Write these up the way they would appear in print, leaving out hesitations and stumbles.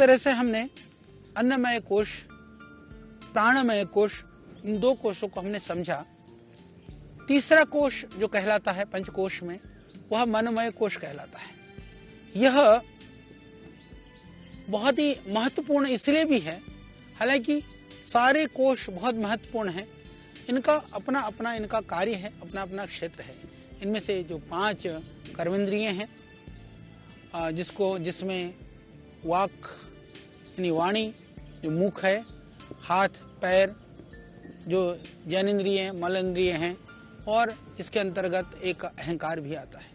तरह से हमने अन्नमय कोश, प्राणमय कोश, इन दो कोशों को हमने समझा। तीसरा कोश जो कहलाता है पंचकोश में, वह मनमय कोश कहलाता है। यह बहुत ही महत्वपूर्ण इसलिए भी है, हालांकि सारे कोश बहुत महत्वपूर्ण हैं, इनका अपना अपना इनका कार्य है, अपना अपना क्षेत्र है। इनमें से जो 5 कर्मेंद्रिय हैं, जिसमें वाक यानी वाणी, जो मुख है, हाथ पैर जो ज्ञानेंद्रिय हैं, मल इंद्रिय हैं, और इसके अंतर्गत एक अहंकार भी आता है।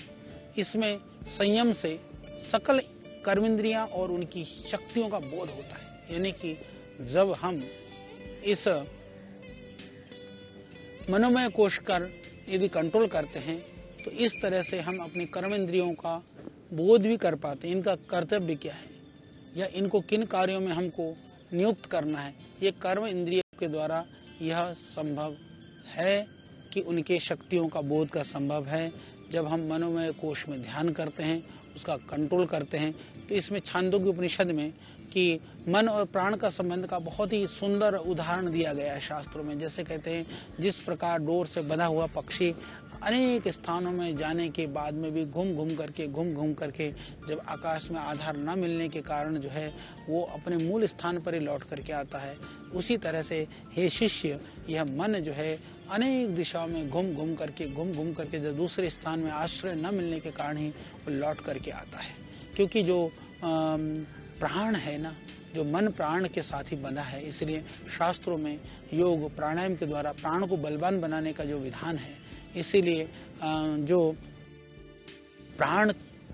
इसमें संयम से सकल कर्मेंद्रियां और उनकी शक्तियों का बोध होता है। यानी कि जब हम इस मनोमय कोश कर यदि कंट्रोल करते हैं तो इस तरह से हम अपने कर्मेंद्रियों का बोध भी कर पाते हैं। इनका कर्तव्य क्या है या इनको किन कार्यों में हमको नियुक्त करना है, ये कर्म इंद्रियों के द्वारा यह संभव है कि उनके शक्तियों का बोध का संभव है। जब हम मनोमय कोश में ध्यान करते हैं, उसका कंट्रोल करते हैं, तो इसमें छांदोग्य उपनिषद में कि मन और प्राण का संबंध का बहुत ही सुंदर उदाहरण दिया गया है शास्त्रों में। जैसे कहते हैं, जिस प्रकार डोर से बंधा हुआ पक्षी अनेक स्थानों में जाने के बाद में भी घूम घूम करके जब आकाश में आधार न मिलने के कारण जो है वो अपने मूल स्थान पर ही लौट करके आता है, उसी तरह से हे शिष्य, यह मन जो है अनेक दिशाओं में घूम घूम करके जब दूसरे स्थान में आश्रय न मिलने के कारण ही वो लौट करके आता है। क्योंकि जो प्राण है ना, जो मन प्राण के साथ ही बंधा है, इसलिए शास्त्रों में योग प्राणायाम के द्वारा प्राण को बलवान बनाने का जो विधान है, इसीलिए जो प्राण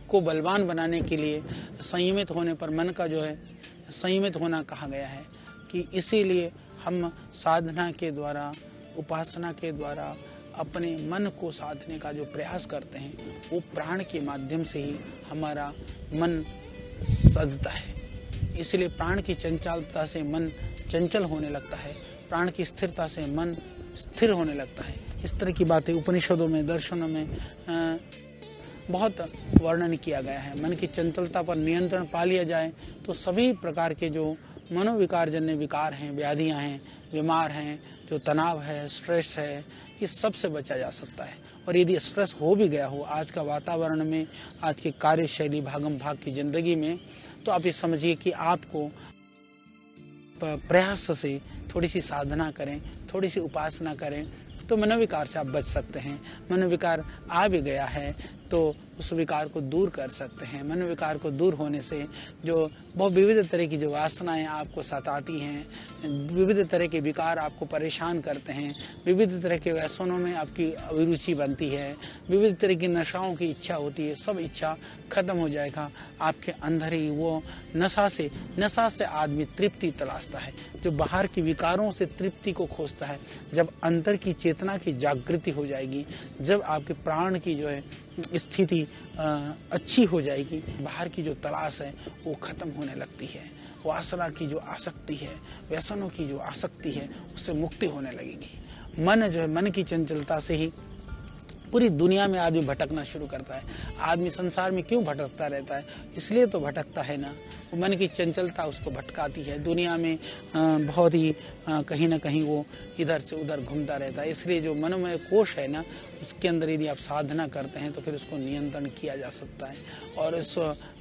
को बलवान बनाने के लिए संयमित होने पर मन का जो है संयमित होना कहा गया है कि इसीलिए हम साधना के द्वारा, उपासना के द्वारा अपने मन को साधने का जो प्रयास करते हैं, वो प्राण के माध्यम से ही हमारा मन सधता है। इसलिए प्राण की चंचलता से मन चंचल होने लगता है, प्राण की स्थिरता से मन स्थिर होने लगता है। इस तरह की बातें उपनिषदों में, दर्शनों में बहुत वर्णन किया गया है। मन की चंचलता पर नियंत्रण पा लिया जाए तो सभी प्रकार के जो मनोविकार जन्य विकार हैं, व्याधियां हैं, बीमार हैं, जो तनाव है, स्ट्रेस है, इस सब से बचा जा सकता है। और यदि स्ट्रेस हो भी गया हो आज का वातावरण में, आज की कार्यशैली भागम भाग की जिंदगी में, तो आप ये समझिए कि आपको प्रयास से थोड़ी सी साधना करें, थोड़ी सी उपासना करें, तो मनोविकार से आप बच सकते हैं। मनोविकार आ भी गया है तो उस विकार को दूर कर सकते हैं। मनोविकार को दूर होने से जो बहुत विविध तरह की जो वासनाएं आपको सताती हैं, विविध तरह के विकार आपको परेशान करते हैं, विविध तरह के व्यसनों में आपकी अभिरुचि बनती है, विविध तरह की नशाओं की इच्छा होती है, सब इच्छा खत्म हो जाएगा। आपके अंदर ही वो नशा से आदमी तृप्ति तलाशता है, जो बाहर की विकारों से तृप्ति को खोजता है। जब अंतर की चेतना की जागृति हो जाएगी, जब आपके प्राण की जो है स्थिति अच्छी हो जाएगी, बाहर की जो तलाश है वो खत्म होने लगती है। वासना की जो आसक्ति है, व्यसनों की जो आसक्ति है, उससे मुक्ति होने लगेगी। मन जो है, मन की चंचलता से ही पूरी दुनिया में आदमी भटकना शुरू करता है। आदमी संसार में क्यों भटकता रहता है? इसलिए तो भटकता है ना, वो मन की चंचलता उसको भटकाती है। दुनिया में बहुत ही कहीं ना कहीं वो इधर से उधर घूमता रहता है। इसलिए जो मनोमय कोश है ना, उसके अंदर यदि आप साधना करते हैं तो फिर उसको नियंत्रण किया जा सकता है और इस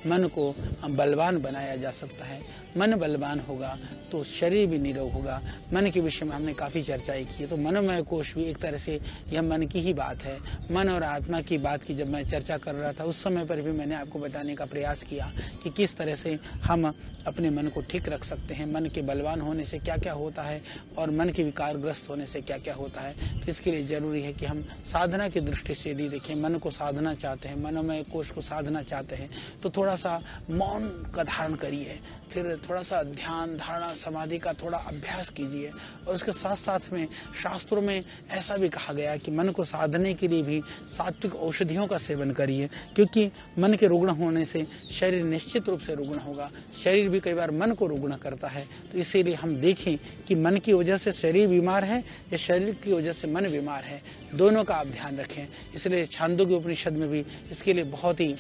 मन को बलवान बनाया जा सकता है। मन बलवान होगा तो शरीर भी निरोग होगा। मन के विषय में हमने काफी चर्चाएं की है, तो मनोमय कोश भी एक तरह से यह मन की ही बात है। मन और आत्मा की बात की जब मैं चर्चा कर रहा था, उस समय पर भी मैंने आपको बताने का प्रयास किया कि किस तरह से हम अपने मन को ठीक रख सकते हैं। मन के बलवान होने से क्या क्या होता है और मन के विकारग्रस्त होने से क्या क्या होता है। तो इसके लिए जरूरी है कि हम साधना की दृष्टि से यदि देखें, मन को साधना चाहते हैं, मनोमय कोश को साधना चाहते हैं, तो थोड़ा सा मौन का धारण करिए, फिर थोड़ा सा ध्यान धारणा समाधि का थोड़ा अभ्यास कीजिए। और उसके साथ साथ में शास्त्रों में ऐसा भी कहा गया कि मन को साधने के लिए भी सात्विक औषधियों का सेवन करिए, क्योंकि मन के रुग्ण होने से शरीर निश्चित रूप से रुग्ण होगा। शरीर भी कई बार मन को रुग्ण करता है, तो इसीलिए हम देखें कि मन की वजह से शरीर बीमार है या शरीर की वजह से मन बीमार है, दोनों का आप ध्यान रखें। इसलिए छांदोग्य उपनिषद में भी इसके लिए बहुत ही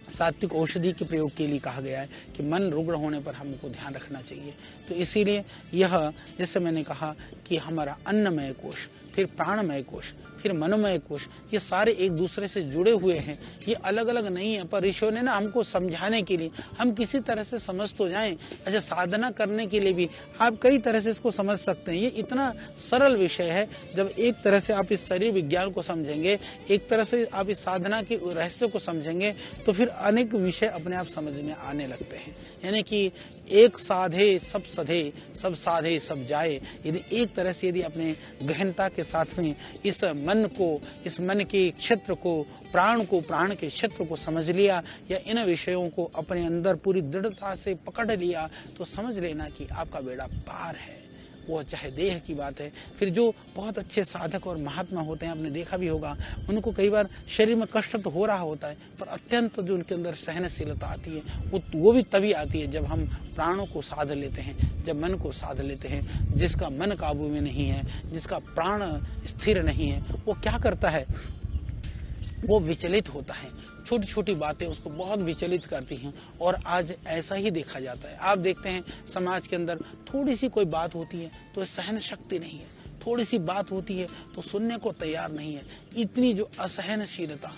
सात्विक औषधि के प्रयोग के लिए कहा गया है कि मन रुग्ण होने पर हमको ध्यान रखना चाहिए। तो इसीलिए यह, जैसे मैंने कहा कि हमारा अन्नमय कोश, फिर प्राणमय कोश, फिर मनोमय कोश, ये सारे एक दूसरे से जुड़े हुए हैं, ये अलग अलग नहीं है। पर ऋषियों ने ना हमको समझाने के लिए, हम किसी तरह से समझ तो जाएं। अच्छा, साधना करने के लिए भी आप कई तरह से इसको समझ सकते हैं। ये इतना सरल विषय है। जब एक तरह से आप इस शरीर विज्ञान को समझेंगे, एक तरह से आप इस साधना के रहस्य को समझेंगे, तो फिर अनेक विषय अपने आप समझ में आने लगते हैं। यानी कि एक साधे सब सधे, सब साधे सब जाए। यदि एक तरह से यदि अपने गहनता के साथ में इस मन को, इस मन के क्षेत्र को, प्राण को, प्राण के क्षेत्र को समझ लिया, या इन विषयों को अपने अंदर पूरी दृढ़ता से पकड़ लिया, तो समझ लेना कि आपका बेड़ा पार है। वो चाहे देह की बात है। फिर जो बहुत अच्छे साधक और महात्मा होते हैं, आपने देखा भी होगा, उनको कई बार शरीर में कष्ट तो हो रहा होता है, पर अत्यंत जो उनके अंदर सहनशीलता आती है, वो भी तभी आती है जब हम प्राणों को साध लेते हैं, जब मन को साध लेते हैं। जिसका मन काबू में नहीं है, जिसका प्राण स्थिर नहीं है, वो क्या करता है, वो विचलित होता है। छोटी छोटी बातें उसको बहुत विचलित करती हैं। और आज ऐसा ही देखा जाता है। आप देखते हैं समाज के अंदर थोड़ी सी कोई बात होती है तो सहन शक्ति नहीं है, थोड़ी सी बात होती है तो सुनने को तैयार नहीं है। इतनी जो असहनशीलता,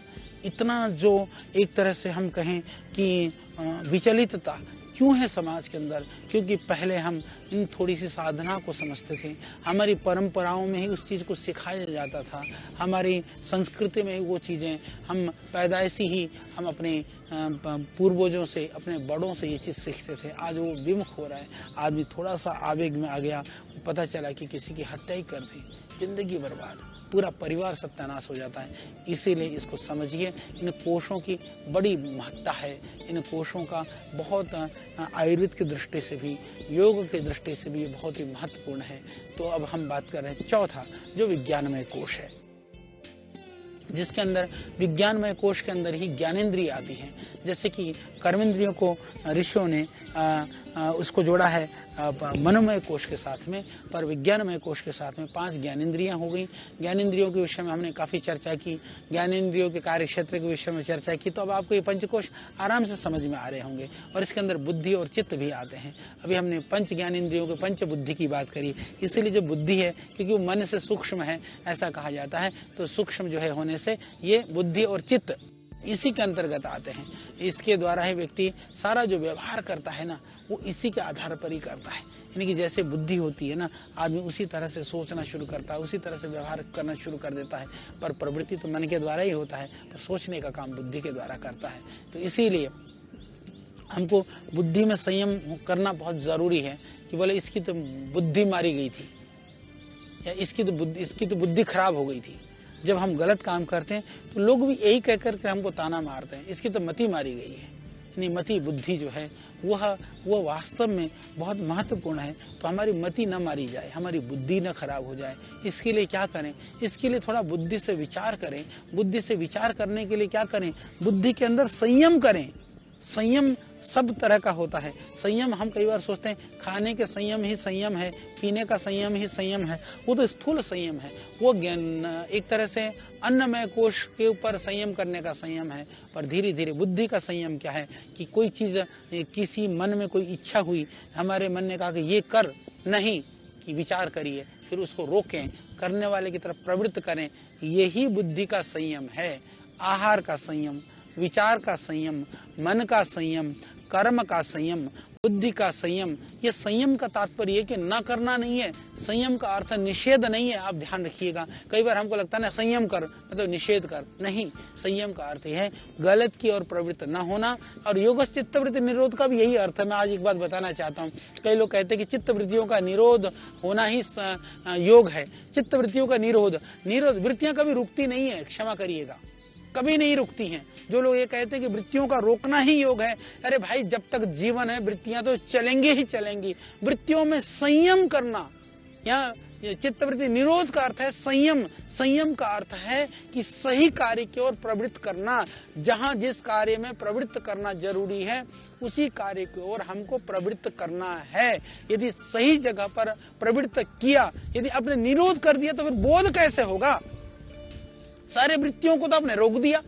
इतना जो एक तरह से हम कहें कि विचलितता क्यों है समाज के अंदर? क्योंकि पहले हम इन थोड़ी सी साधना को समझते थे। हमारी परंपराओं में ही उस चीज को सिखाया जाता था, हमारी संस्कृति में ही वो चीजें, हम पैदाइशी ही हम अपने पूर्वजों से, अपने बड़ों से ये चीज सीखते थे। आज वो विमुख हो रहा है। आदमी थोड़ा सा आवेग में आ गया, पता चला कि किसी की हत्या ही कर दी, जिंदगी बर्बाद, पूरा परिवार सत्यानाश हो जाता है। इसीलिए इसको समझिए, इन कोशों की बड़ी महत्ता है। इन कोशों का बहुत आयुर्वेद की दृष्टि से भी, योग की दृष्टि से भी बहुत ही महत्वपूर्ण है। तो अब हम बात कर रहे हैं चौथा, जो विज्ञानमय कोश है, जिसके अंदर विज्ञानमय कोश के अंदर ही ज्ञानेंद्रिय आती हैं। जैसे कि कर्मेंद्रियों को ऋषियों ने उसको जोड़ा है मनोमय कोश के साथ में, पर विज्ञानमय कोश के साथ में 5 ज्ञानेंद्रियां हो गई। ज्ञानेंद्रियों के विषय में हमने काफी चर्चा की, ज्ञानेंद्रियों के कार्य क्षेत्र के विषय में चर्चा की। तो अब आपको ये पंचकोश आराम से समझ में आ रहे होंगे। और इसके अंदर बुद्धि और चित्त भी आते हैं। अभी हमने पंच ज्ञानेंद्रियों के पंच बुद्धि की बात करी, इसीलिए जो बुद्धि है, क्योंकि वो मन से सूक्ष्म है ऐसा कहा जाता है, तो सूक्ष्म जो है होने से ये बुद्धि और चित्त इसी के अंतर्गत आते हैं। इसके द्वारा ही व्यक्ति सारा जो व्यवहार करता है ना, वो इसी के आधार पर ही करता है। यानी कि जैसे बुद्धि होती है ना, आदमी उसी तरह से सोचना शुरू करता है, उसी तरह से व्यवहार करना शुरू कर देता है। पर प्रवृत्ति तो मन के द्वारा ही होता है, पर सोचने का काम बुद्धि के द्वारा करता है। तो इसीलिए हमको बुद्धि में संयम करना बहुत जरूरी है। कि बोले इसकी तो बुद्धि मारी गई थी, या इसकी तो बुद्धि खराब हो गई थी। जब हम गलत काम करते हैं तो लोग भी यही कहकर के हमको ताना मारते हैं, इसकी तो मति मारी गई है। यानी मति, बुद्धि जो है वह वास्तव में बहुत महत्वपूर्ण है। तो हमारी मति न मारी जाए, हमारी बुद्धि न खराब हो जाए, इसके लिए क्या करें? इसके लिए थोड़ा बुद्धि से विचार करें। बुद्धि से विचार करने के लिए क्या करें? बुद्धि के अंदर संयम करें। संयम सब तरह का होता है। संयम हम कई बार सोचते हैं खाने के संयम ही संयम है, पीने का संयम ही संयम है, वो तो स्थूल संयम है। वो एक तरह से अन्नमय कोश के ऊपर संयम करने का संयम है। पर धीरे धीरे बुद्धि का संयम क्या है कि कोई चीज, किसी मन में कोई इच्छा हुई, हमारे मन ने कहा कि ये कर, नहीं, कि विचार करिए, फिर उसको रोकें, करने वाले की तरफ प्रवृत्त करें। यही बुद्धि का संयम है। आहार का संयम, विचार का संयम, मन का संयम, कर्म का संयम, बुद्धि का संयम। ये संयम का तात्पर्य है कि न करना नहीं है। संयम का अर्थ निषेध नहीं है, आप ध्यान रखिएगा। कई बार हमको लगता है ना संयम कर मतलब निषेध कर, नहीं। संयम का अर्थ है गलत की ओर प्रवृत्त न होना। और योगस्य चित्तवृत्ति निरोध का भी यही अर्थ है। मैं आज एक बात बताना चाहता हूँ। कई लोग कहते हैं कि चित्तवृत्तियों का निरोध होना ही योग है। चित्तवृत्तियों का निरोध, वृत्तियां कभी रुकती नहीं है, क्षमा करिएगा, कभी नहीं रुकती हैं। जो लोग ये कहते हैं कि वृत्तियों का रोकना ही योग है, अरे भाई जब तक जीवन है वृत्तियां तो चलेंगी ही चलेंगी। वृत्तियों में संयम करना, यहाँ चित्तवृत्ति निरोध का अर्थ है संयम। संयम का अर्थ है कि सही कार्य की ओर प्रवृत्त करना। जहां जिस कार्य में प्रवृत्त करना जरूरी है उसी कार्य की ओर हमको प्रवृत्त करना है। यदि सही जगह पर प्रवृत्त किया, यदि आपने निरोध कर दिया तो फिर बोध कैसे होगा? सारे वृत्तियों को तो आपने रोक दिया,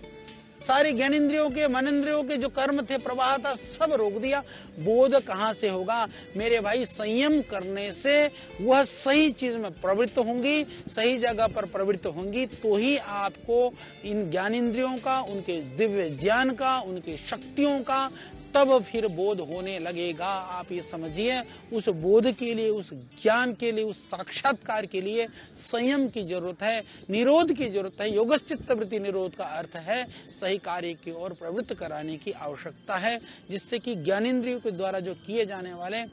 सारे ज्ञानेंद्रियों के, मनेंद्रियों के जो कर्म थे, प्रवाह था, सब रोक दिया। बोध कहां से होगा मेरे भाई? संयम करने से वह सही चीज में प्रवृत्त होंगी, सही जगह पर प्रवृत्त होंगी, तो ही आपको इन ज्ञानेंद्रियों का, उनके दिव्य ज्ञान का, उनकी शक्तियों का तब फिर बोध होने लगेगा। आप ये समझिए, उस बोध के लिए, उस ज्ञान के लिए, उस साक्षात्कार के लिए संयम की जरूरत है, निरोध की जरूरत है। योगश्चित्त वृत्ति निरोध का अर्थ है सही कार्य की ओर प्रवृत्त कराने की आवश्यकता है, जिससे कि ज्ञानेंद्रियों के द्वारा जो किए जाने वाले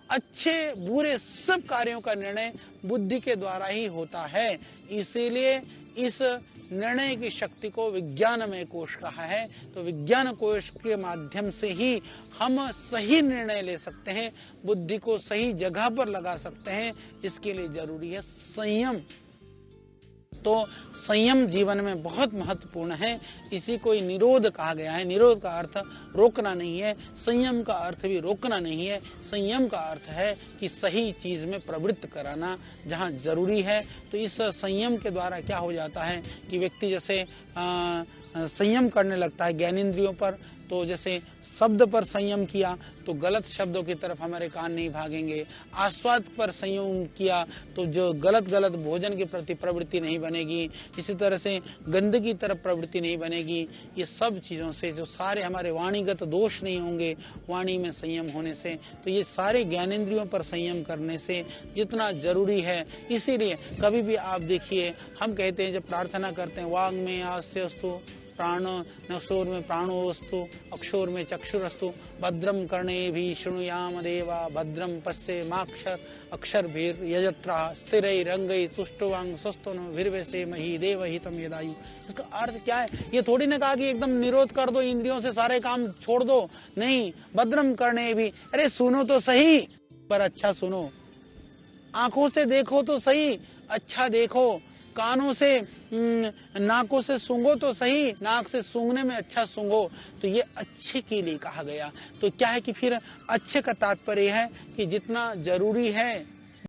अच्छे बुरे सब कार्यों का निर्णय बुद्धि के द्वारा ही होता है। इसीलिए इस निर्णय की शक्ति को विज्ञानमय कोश कहा है। तो विज्ञान कोश के माध्यम से ही हम सही निर्णय ले सकते हैं, बुद्धि को सही जगह पर लगा सकते हैं। इसके लिए जरूरी है संयम। तो संयम जीवन में बहुत महत्वपूर्ण है। इसी को निरोध कहा गया है। निरोध का अर्थ रोकना नहीं है, संयम का अर्थ भी रोकना नहीं है। संयम का अर्थ है कि सही चीज में प्रवृत्त कराना जहां जरूरी है। तो इस संयम के द्वारा क्या हो जाता है कि व्यक्ति जैसे संयम करने लगता है ज्ञानेंद्रियों पर। तो जैसे शब्द पर संयम किया तो गलत शब्दों की तरफ हमारे कान नहीं भागेंगे। आस्वाद पर संयम किया तो जो गलत भोजन के प्रति प्रवृत्ति नहीं बनेगी। इसी तरह से गंदगी की तरफ प्रवृत्ति नहीं बनेगी। ये सब चीजों से जो सारे हमारे वाणीगत दोष नहीं होंगे वाणी में संयम होने से। तो ये सारे ज्ञानेंद्रियों पर संयम करने से जितना जरूरी है। इसीलिए कभी भी आप देखिए, हम कहते हैं जब प्रार्थना करते हैं, वाग में आस्यस्तु, प्राण नक्षोर में प्राणोस्तु, अक्षोर में चक्षुरस्तु, भद्रम कर्णेभिः शृणुयाम देवा, भद्रम पश्येमाक्षर अक्षरभिर् यजत्रा स्थिरैरंगैः तुष्टवांग स्वस्तिभिर्व्यसेमहि देवहितं यदायु। इसका अर्थ क्या है? ये थोड़ी ना कहा कि एकदम निरोध कर दो, इंद्रियों से सारे काम छोड़ दो। नहीं, भद्रम कर्णेभिः, अरे सुनो तो सही, पर अच्छा सुनो। आंखों से देखो तो सही, अच्छा देखो। कानों से, नाकों से सूंघो तो सही, नाक से सूंघने में अच्छा सूंघो। तो ये अच्छे के लिए कहा गया। तो क्या है कि फिर अच्छे का तात्पर्य है कि जितना जरूरी है,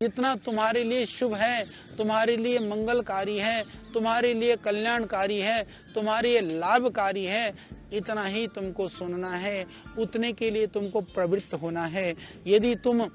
जितना तुम्हारे लिए शुभ है, तुम्हारे लिए मंगलकारी है, तुम्हारे लिए कल्याणकारी है, तुम्हारे लिए लाभकारी है, इतना ही तुमको सुनना है, उतने के लिए तुमको प्रवृत्त होना है। यदि तुम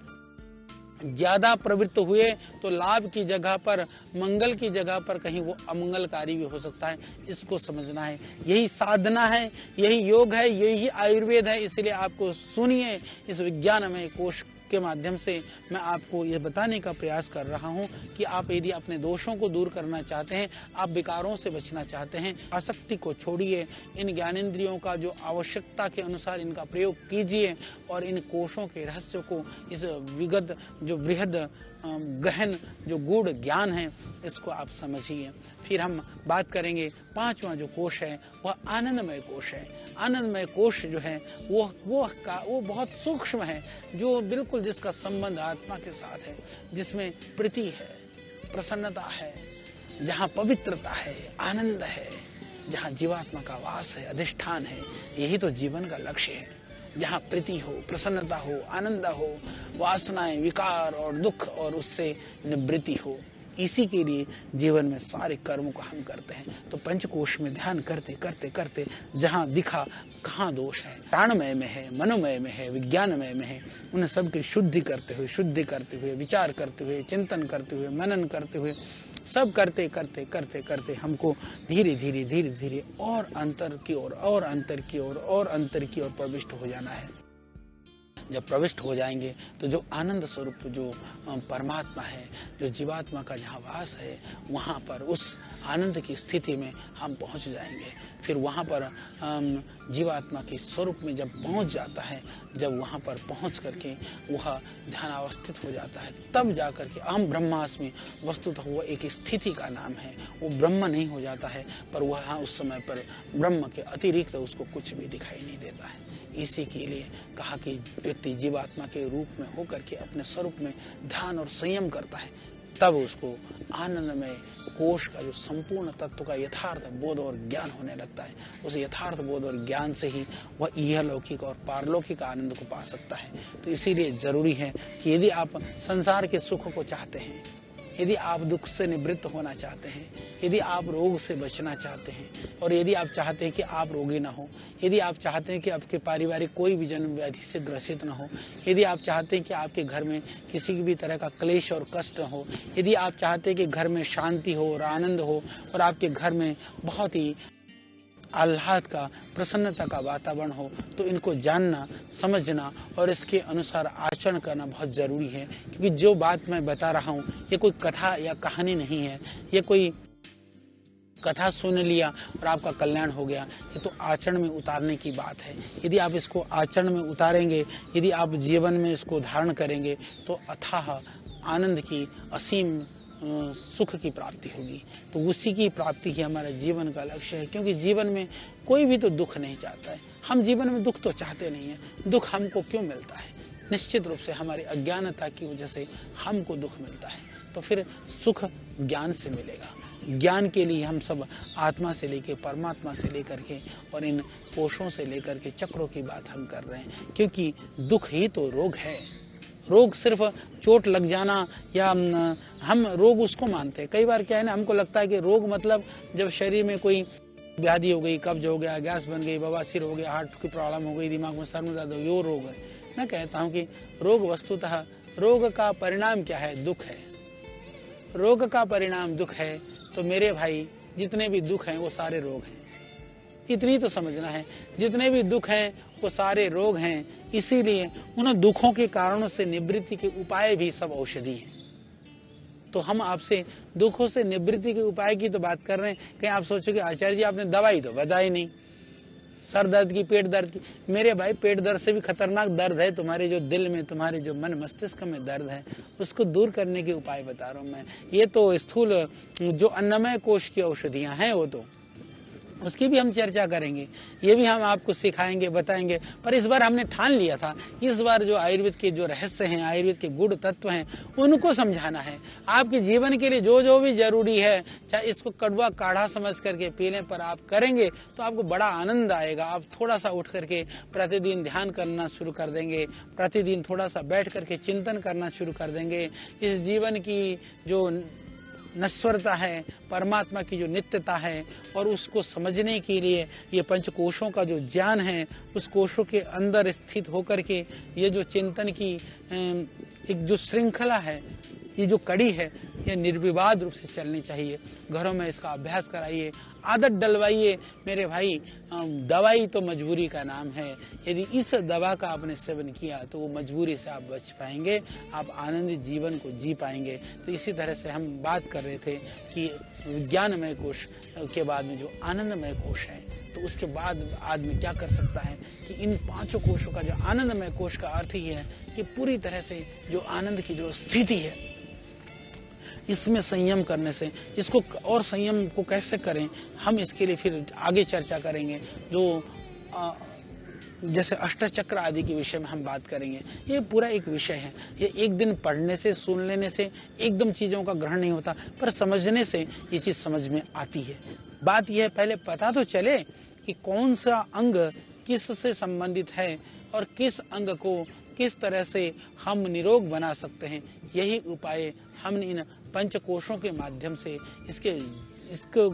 ज्यादा प्रवृत्त हुए तो लाभ की जगह पर, मंगल की जगह पर कहीं वो अमंगलकारी भी हो सकता है। इसको समझना है। यही साधना है, यही योग है, यही आयुर्वेद है। इसलिए आपको सुनिए, इस विज्ञानमय कोश के माध्यम से मैं आपको यह बताने का प्रयास कर रहा हूं कि आप यदि अपने दोषों को दूर करना चाहते हैं, आप विकारों से बचना चाहते हैं, आसक्ति को छोड़िए, इन ज्ञानेंद्रियों का जो आवश्यकता के अनुसार इनका प्रयोग कीजिए और इन कोशों के रहस्यों को, इस विगत जो बृहद गहन जो गूढ़ ज्ञान है, इसको आप समझिए। फिर हम बात करेंगे पांचवा जो कोश है वह आनंदमय कोश है। आनंदमय कोश जो है वो बहुत सूक्ष्म है, जो बिल्कुल जिसका संबंध आत्मा के साथ है, जिसमें प्रीति है, प्रसन्नता है, जहाँ पवित्रता है, आनंद है, जहाँ जीवात्मा का वास है, अधिष्ठान है। यही तो जीवन का लक्ष्य है। जहाँ प्रीति हो, प्रसन्नता हो, आनंद हो, वासनाएं, विकार और दुख और उससे निवृत्ति हो। इसी के लिए जीवन में सारे कर्मों को हम करते हैं। तो पंचकोश में ध्यान करते करते करते जहाँ दिखा कहाँ दोष है, प्राणमय में है, मनोमय में है, विज्ञानमय में है, उन्हें सबकी शुद्धि करते हुए, विचार करते हुए, चिंतन करते हुए, मनन करते हुए, सब करते करते करते करते हमको धीरे धीरे और अंतर की ओर और अंतर की ओर और अंतर की ओर प्रविष्ट हो जाना है। जब प्रविष्ट हो जाएंगे तो जो आनंद स्वरूप जो परमात्मा है, जो जीवात्मा का जहाँ वास है, वहाँ पर उस आनंद की स्थिति में हम पहुँच जाएंगे। फिर वहाँ पर जीवात्मा के स्वरूप में जब पहुँच जाता है, जब वहाँ पर पहुँच करके वह ध्यानावस्थित हो जाता है, तब जाकर के अहम ब्रह्मास्मि, वस्तुतः वह एक स्थिति का नाम है। वो ब्रह्म नहीं हो जाता है, पर वह उस समय पर ब्रह्म के अतिरिक्त उसको कुछ भी दिखाई नहीं देता है। इसी के लिए कहा कि व्यक्ति जीवात्मा के रूप में होकर के अपने स्वरूप में ध्यान और संयम करता है, तब उसको आनंदमय कोश का जो संपूर्ण तत्व का यथार्थ बोध और ज्ञान होने लगता है। उस यथार्थ बोध और ज्ञान से ही वह इहलौकिक और पारलौकिक आनंद को पा सकता है। तो इसीलिए जरूरी है कि यदि आप संसार के सुख को चाहते हैं, यदि आप दुख से निवृत्त होना चाहते हैं, यदि आप रोग से बचना चाहते हैं, और यदि आप चाहते हैं कि आप रोगी ना हो, यदि आप चाहते हैं कि आपके पारिवारिक कोई भी जन्म व्याधि से ग्रसित न हो, यदि आप चाहते हैं कि आपके घर में किसी भी तरह का क्लेश और कष्ट न हो, यदि आप चाहते हैं कि घर में शांति हो और आनंद हो और आपके घर में बहुत ही आह्लाद का, प्रसन्नता का वातावरण हो, तो इनको जानना, समझना और इसके अनुसार आचरण करना बहुत जरूरी है। क्योंकि जो बात मैं बता रहा हूँ ये कोई कथा या कहानी नहीं है, ये कोई कथा सुन लिया और आपका कल्याण हो गया, ये तो आचरण में उतारने की बात है। यदि आप इसको आचरण में उतारेंगे, यदि आप जीवन में इसको धारण करेंगे, तो अथाह आनंद की असीम सुख की प्राप्ति होगी। तो उसी की प्राप्ति ही हमारा जीवन का लक्ष्य है। क्योंकि जीवन में कोई भी तो दुख नहीं चाहता है, हम जीवन में दुख तो चाहते नहीं है। दुख हमको क्यों मिलता है? निश्चित रूप से हमारी अज्ञानता की वजह से हमको दुख मिलता है। तो फिर सुख ज्ञान से मिलेगा। ज्ञान के लिए हम सब आत्मा से लेकर, परमात्मा से लेकर के और इन कोशों से लेकर के चक्रों की बात हम कर रहे हैं। क्योंकि दुख ही तो रोग है। रोग सिर्फ चोट लग जाना, या हम रोग उसको मानते हैं। कई बार क्या है ना, हमको लगता है कि रोग मतलब जब शरीर में कोई व्याधि हो गई, कब्ज हो गया, गैस बन गई, बवासीर हो गया, हार्ट की प्रॉब्लम हो गई, दिमाग में सर में दर्द हो गई, वो रोग है। मैं कहता हूं कि रोग वस्तुतः रोग का परिणाम क्या है? दुख है। रोग का परिणाम दुख है। तो मेरे भाई, जितने भी दुख हैं वो सारे रोग हैं। इतनी तो समझना है, जितने भी दुख हैं वो सारे रोग हैं। इसीलिए उन दुखों के कारणों से निवृत्ति के उपाय भी सब औषधि हैं। तो हम आपसे दुखों से निवृत्ति के उपाय की तो बात कर रहे हैं। कहीं आप सोचोगे आचार्य जी आपने दवाई तो बताई नहीं, सर दर्द की, पेट दर्द की। मेरे भाई, पेट दर्द से भी खतरनाक दर्द है तुम्हारे जो दिल में, तुम्हारे जो मन मस्तिष्क में दर्द है, उसको दूर करने के उपाय बता रहा हूं मैं। ये तो स्थूल जो अन्नमय कोश की औषधियां हैं वो तो उसकी भी हम चर्चा करेंगे, ये भी हम आपको सिखाएंगे, बताएंगे। पर इस बार हमने ठान लिया था, इस बार जो आयुर्वेद के जो रहस्य हैं, आयुर्वेद के गुण तत्व हैं, उनको समझाना है। आपके जीवन के लिए जो जो भी जरूरी है, चाहे इसको कड़वा काढ़ा समझ करके पीने पर आप करेंगे तो आपको बड़ा आनंद आएगा। आप थोड़ा सा उठ करके प्रतिदिन ध्यान करना शुरू कर देंगे, प्रतिदिन थोड़ा सा बैठ करके चिंतन करना शुरू कर देंगे। इस जीवन की जो नश्वरता है, परमात्मा की जो नित्यता है, और उसको समझने के लिए ये पंचकोशों का जो ज्ञान है, उस कोशों के अंदर स्थित होकर के ये जो चिंतन की एक जो श्रृंखला है, ये जो कड़ी है, ये निर्विवाद रूप से चलनी चाहिए। घरों में इसका अभ्यास कराइए, आदत डलवाइए। मेरे भाई, दवाई तो मजबूरी का नाम है। यदि इस दवा का आपने सेवन किया तो वो मजबूरी से आप बच पाएंगे, आप आनंदित जीवन को जी पाएंगे। तो इसी तरह से हम बात कर रहे थे कि विज्ञानमय कोश के बाद में जो आनंदमय कोश है, तो उसके बाद आदमी क्या कर सकता है कि इन पांचों कोशों का जो आनंदमय कोश का अर्थ ही है कि पूरी तरह से जो आनंद की जो स्थिति है, इसमें संयम करने से, इसको और संयम को कैसे करें, हम इसके लिए फिर आगे चर्चा करेंगे। जो जैसे अष्टचक्र आदि के विषय में हम बात करेंगे। ये पूरा एक विषय है। ये एक दिन पढ़ने से, सुन लेने से एकदम चीजों का ग्रहण नहीं होता, पर समझने से ये चीज समझ में आती है। बात यह है, पहले पता तो चले कि कौन सा अंग किस से संबंधित है और किस अंग को किस तरह से हम निरोग बना सकते हैं। यही उपाय हमने इन पंचकोशों के माध्यम से इसको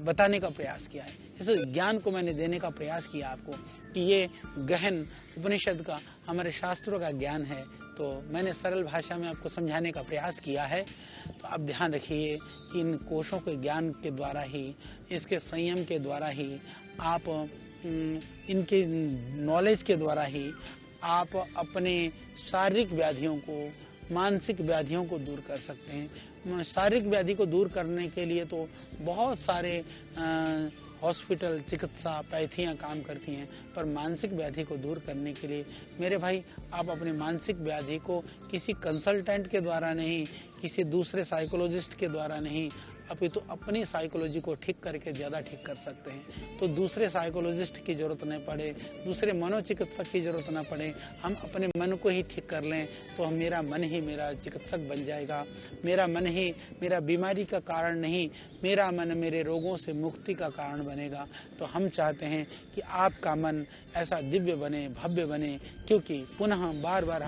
बताने का प्रयास किया है। इस ज्ञान को मैंने देने का प्रयास किया आपको कि ये गहन उपनिषद का, हमारे शास्त्रों का ज्ञान है। तो मैंने सरल भाषा में आपको समझाने का प्रयास किया है। तो आप ध्यान रखिए कि इन कोशों के ज्ञान के द्वारा ही, इसके संयम के द्वारा ही, आप इनके नॉलेज के द्वारा ही आप अपने शारीरिक व्याधियों को, मानसिक व्याधियों को दूर कर सकते हैं। शारीरिक व्याधि को दूर करने के लिए तो बहुत सारे हॉस्पिटल, चिकित्सा पैथियां काम करती हैं, पर मानसिक व्याधि को दूर करने के लिए मेरे भाई, आप अपने मानसिक व्याधि को किसी कंसल्टेंट के द्वारा नहीं, किसी दूसरे साइकोलॉजिस्ट के द्वारा नहीं, अभी तो अपनी साइकोलॉजी को ठीक करके ज्यादा ठीक कर सकते हैं। तो दूसरे साइकोलॉजिस्ट की जरूरत नहीं पड़े, दूसरे मनोचिकित्सक की जरूरत ना पड़े, हम अपने मन को ही ठीक कर लें तो मेरा मन ही मेरा चिकित्सक बन जाएगा। मेरा मन ही मेरा बीमारी का कारण नहीं, मेरा मन मेरे रोगों से मुक्ति का कारण बनेगा। तो हम चाहते हैं कि आपका मन ऐसा दिव्य बने, भव्य बने। क्योंकि पुनः बार बार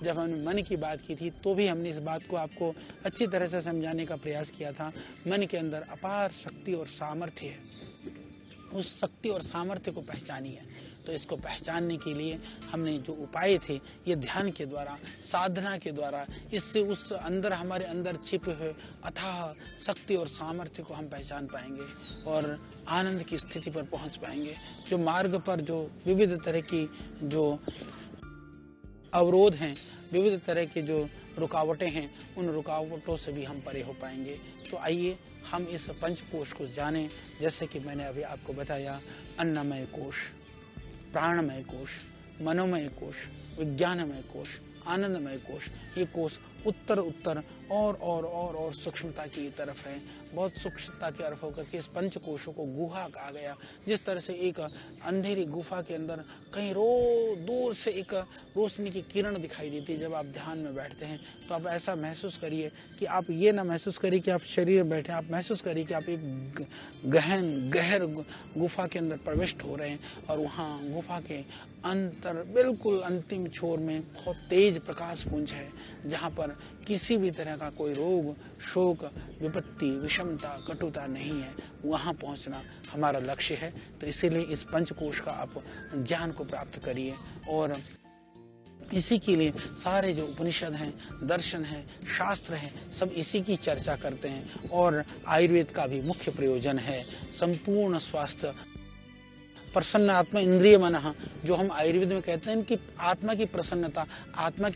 जब हमने मन की बात की थी तो भी हमने इस बात को आपको अच्छी तरह से समझाने का प्रयास किया था। मन के अंदर अपार शक्ति और सामर्थ्य है, उस शक्ति और सामर्थ्य को पहचानिए। तो इसको पहचानने के लिए हमने जो उपाय थे, ये ध्यान के द्वारा, साधना के द्वारा, इससे उस अंदर हमारे अंदर छिपे हुए अथाह शक्ति और सामर्थ्य को हम पहचान पाएंगे और आनंद की स्थिति पर पहुंच पाएंगे। जो मार्ग पर जो विविध तरह की जो अवरोध हैं, विविध तरह की जो रुकावटें हैं, उन रुकावटों से भी हम परे हो पाएंगे। तो आइए हम इस पंचकोश को जानें। जैसे कि मैंने अभी आपको बताया, अन्नमय कोश, प्राणमय कोश, मनोमय कोश, विज्ञानमय कोश, आनंदमय कोश। ये कोश उत्तर और सूक्ष्मता की तरफ है, बहुत सूक्ष्मता के अर्थ होकर के इस पंचकोशों को गुहा कहा गया। जिस तरह से एक अंधेरी गुफा के अंदर कहीं दूर से एक रोशनी की किरण दिखाई देती है, जब आप ध्यान में बैठते हैं तो आप ऐसा महसूस करिए कि आप ये ना महसूस करिए कि आप शरीर में बैठे, आप महसूस करिए कि आप एक गहर गुफा के अंदर प्रविष्ट हो रहे हैं और वहाँ गुफा के अंतर बिल्कुल अंतिम छोर में बहुत तेज प्रकाश पुंज है, जहाँ पर किसी भी तरह का कोई रोग, शोक, विपत्ति, विषमता, कटुता नहीं है। वहां पहुंचना हमारा लक्ष्य है। तो इसीलिए इस पंचकोश का आप ज्ञान को प्राप्त करिए और इसी के लिए सारे जो उपनिषद हैं, दर्शन हैं, शास्त्र हैं, सब इसी की चर्चा करते हैं। और आयुर्वेद का भी मुख्य प्रयोजन है संपूर्ण स्वास्थ्य, प्रसन्न आत्मा इंद्रिय मन, जो हम आयुर्वेद में कहते हैं कि आत्मा की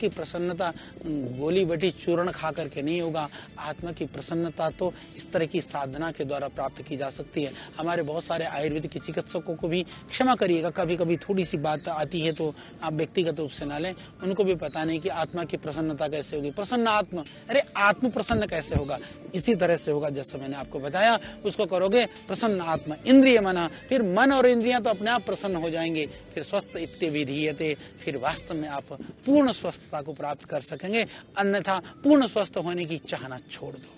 प्रसन्नता गोली बटी चूर्ण खा करके नहीं होगा। आत्मा की प्रसन्नता तो इस तरह की साधना के द्वारा प्राप्त की जा सकती है। हमारे बहुत सारे आयुर्वेद के चिकित्सकों को भी क्षमा करिएगा, कभी कभी थोड़ी सी बात आती है तो आप व्यक्तिगत रूप से ना लें। उनको भी पता नहीं कि आत्मा की प्रसन्नता कैसे होगी। प्रसन्न आत्मा, अरे आत्म प्रसन्न कैसे होगा? इसी तरह से होगा जैसे मैंने आपको बताया, उसको करोगे प्रसन्न आत्मा इंद्रिय मन, फिर मन और इंद्रियां तो अपने आप प्रसन्न हो जाएंगे। फिर स्वस्थ इत्यभिधीयते, फिर वास्तव में आप पूर्ण स्वस्थता को प्राप्त कर सकेंगे। अन्यथा पूर्ण स्वस्थ होने की चाहना छोड़ दो।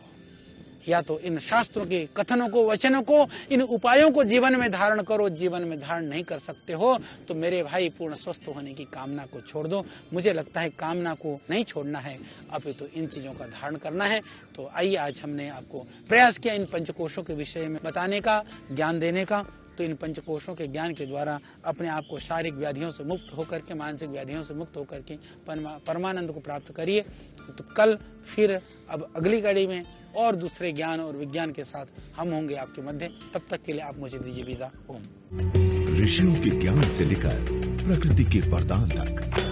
या तो इन शास्त्रों के कथनों को, वचनों को, इन उपायों को जीवन में धारण करो। जीवन में धारण नहीं कर सकते हो तो मेरे भाई पूर्ण स्वस्थ होने की कामना को छोड़ दो। मुझे लगता है कामना को नहीं छोड़ना है, अभी तो इन चीजों का धारण करना है। तो आइए आज हमने आपको प्रयास किया इन पंचकोशों के विषय में बताने का, ज्ञान देने का। तो इन पंचकोशों के ज्ञान के द्वारा अपने आप को शारीरिक व्याधियों से मुक्त होकर के, मानसिक व्याधियों से मुक्त होकर के परमानंद को प्राप्त करिए। तो कल फिर अब अगली कड़ी में और दूसरे ज्ञान और विज्ञान के साथ हम होंगे आपके मध्य। तब तक के लिए आप मुझे दीजिए विदा। ओम। ऋषियों के ज्ञान से लेकर प्रकृति के वरदान तक